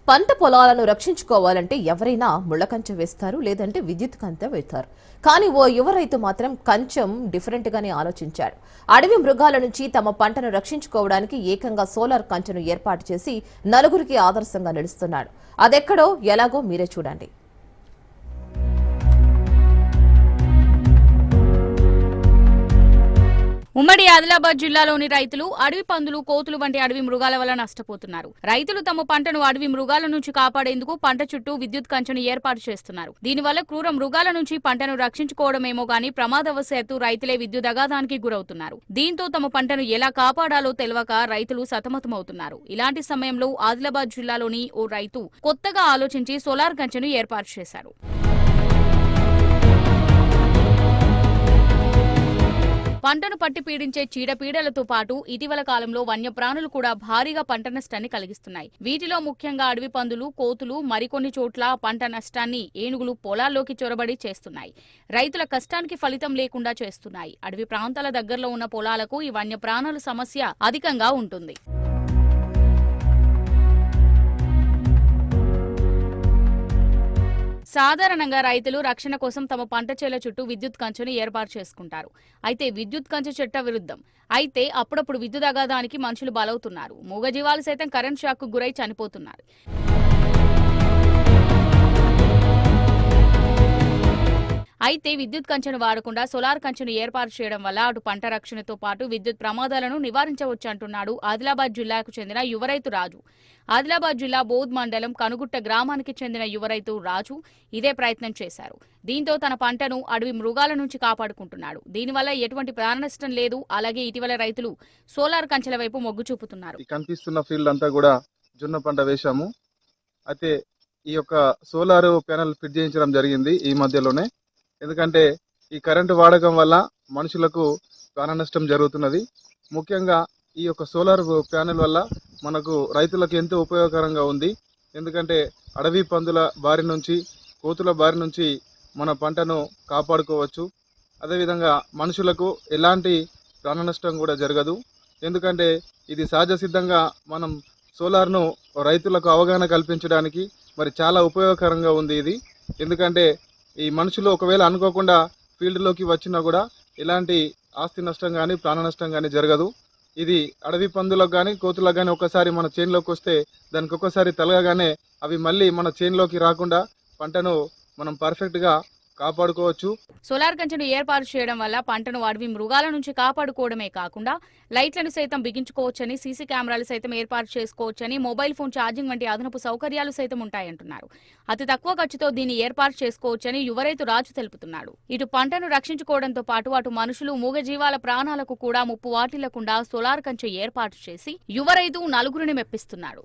పంట పొలాలను రక్షించుకోవాలంటే ఎవరైనా ముళ్ళకంచె వేస్తారు, లేదంటే విద్యుత్ కంచె వేస్తారు. కానీ ఓ యువ రైతు మాత్రం కంచెం డిఫరెంట్ గానే ఆలోచించాడు. అడవి మృగాల నుంచి తమ పంటను రక్షించుకోవడానికి ఏకంగా సోలార్ కంచెను ఏర్పాటు చేసి నలుగురికి ఆదర్శంగా నిలుస్తున్నాడు. అదెక్కడో ఎలాగో మీరే చూడండి. ఉమ్మడి ఆదిలాబాద్ జిల్లాలోని రైతులు అడవి పందులు, కోతులు వంటి అడవి మృగాల వల్ల నష్టపోతున్నారు. రైతులు తమ పంటను అడవి మృగాల నుంచి కాపాడేందుకు పంట చుట్టూ విద్యుత్ కంచెను ఏర్పాటు చేస్తున్నారు. దీనివల్ల క్రూర మృగాల నుంచి పంటను రక్షించుకోవడమేమో గానీ ప్రమాదవశాత్తు రైతులే విద్యుత్ అగాధానికి గురవుతున్నారు. దీంతో తమ పంటను ఎలా కాపాడాలో తెలియక రైతులు సతమతమవుతున్నారు. ఇలాంటి సమయంలో ఆదిలాబాద్ జిల్లాలోని ఓ రైతు కొత్తగా ఆలోచించి సోలార్ కంచెను ఏర్పాటు చేశారు. పంటను పట్టి పీడించే చీడపీడలతో పాటు ఇటీవల కాలంలో వన్యప్రాణులు కూడా భారీగా పంట నష్టాన్ని కలిగిస్తున్నాయి. వీటిలో ముఖ్యంగా అడవి పందులు, కోతులు, మరికొన్ని చోట్ల పంట నష్టాన్ని ఏనుగులు పొలాల్లోకి చొరబడి చేస్తున్నాయి. రైతుల కష్టానికి ఫలితం లేకుండా చేస్తున్నాయి. అడవి ప్రాంతాల దగ్గరలో ఉన్న పొలాలకు ఈ వన్యప్రాణుల సమస్య అధికంగా ఉంటుంది. సాధారణంగా రైతులు రక్షణ కోసం తమ పంట చేల చుట్టూ విద్యుత్ కంచెను ఏర్పాటు చేసుకుంటారు. అయితే విద్యుత్ కంచె చట్ట విరుద్ధం. అయితే అప్పుడప్పుడు విద్యుత్ అగాధానికి మనుషులు బలవుతున్నారు. మూగజీవాలు సైతం కరెంట్ షాక్ కు గురై చనిపోతున్నారు. అయితే విద్యుత్ కంచెను వాడకుండా సోలార్ కంచెను ఏర్పాటు చేయడం వల్ల అటు పంట రక్షణతో పాటు విద్యుత్ ప్రమాదాలను నివారించవచ్చు అంటున్నాడు ఆదిలాబాద్ జిల్లాకు చెందిన యువరైతు రాజు. ఆదిలాబాద్ జిల్లా బోధ్ మండలం కనుగుట్ట గ్రామానికి చెందిన యువరైతు రాజు ఇదే ప్రయత్నం చేశారు. దీంతో తన పంటను అడవి మృగాల నుంచి కాపాడుకుంటున్నాడు. దీనివల్ల ఎటువంటి ప్రాణ నష్టం లేదు. అలాగే ఇటీవల రైతులు సోలార్ కంచెల వైపు మొగ్గు చూపుతున్నారు. కనిపిస్తున్న ఫీల్డ్ అంతా కూడా జొన్న పంట వేశాము. అయితే ఈ యొక్క సోలార్ ప్యానెల్ ఫిట్ చేయించడం జరిగింది ఈ మధ్యలోనే. ఎందుకంటే ఈ కరెంటు వాడకం వల్ల మనుషులకు ప్రాణ నష్టం జరుగుతున్నది. ముఖ్యంగా ఈ యొక్క సోలార్ ప్యానెల్ వల్ల మనకు రైతులకు ఎంతో ఉపయోగకరంగా ఉంది. ఎందుకంటే అడవి పందుల బారి నుంచి, కోతుల బారి నుంచి మన పంటను కాపాడుకోవచ్చు. అదేవిధంగా మనుషులకు ఎలాంటి ప్రాణ నష్టం కూడా జరగదు. ఎందుకంటే ఇది సహజ సిద్ధంగా మనం సోలార్ను రైతులకు అవగాహన కల్పించడానికి మరి చాలా ఉపయోగకరంగా ఉంది ఇది. ఎందుకంటే ఈ మనుషులు ఒకవేళ అనుకోకుండా ఫీల్డ్లోకి వచ్చినా కూడా ఎలాంటి ఆస్తి నష్టం కానీ ప్రాణ నష్టం కానీ జరగదు. ఇది అడవి పందులకు కానీ కోతులకు కానీ ఒకసారి మన చేనులోకి వస్తే దానికి ఒక్కసారి తలగగానే అవి మళ్ళీ మన చేనులోకి రాకుండా పంటను మనం పర్ఫెక్ట్గా కాపాడుకోవచ్చు. సోలార్ కంచెను ఏర్పాటు చేయడం వల్ల పంటను అడవి మృగాల నుంచి కాపాడుకోవడమే కాకుండా లైట్లను సైతం బిగించుకోవచ్చని, సీసీ కెమెరాలు సైతం ఏర్పాటు చేసుకోవచ్చని, మొబైల్ ఫోన్ ఛార్జింగ్ వంటి అదనపు సౌకర్యాలు సైతం ఉంటాయంటున్నారు. అతి తక్కువ ఖర్చుతో దీన్ని ఏర్పాటు చేసుకోవచ్చని యువరైతు రాజు తెలుపుతున్నాడు. ఇటు పంటను రక్షించుకోవడంతో పాటు అటు మనుషులు, మూగజీవాల ప్రాణాలకు కూడా ముప్పు వాటిల్లకుండా సోలార్ కంచె ఏర్పాటు చేసి యువరైతు నలుగురిని మెప్పిస్తున్నాడు.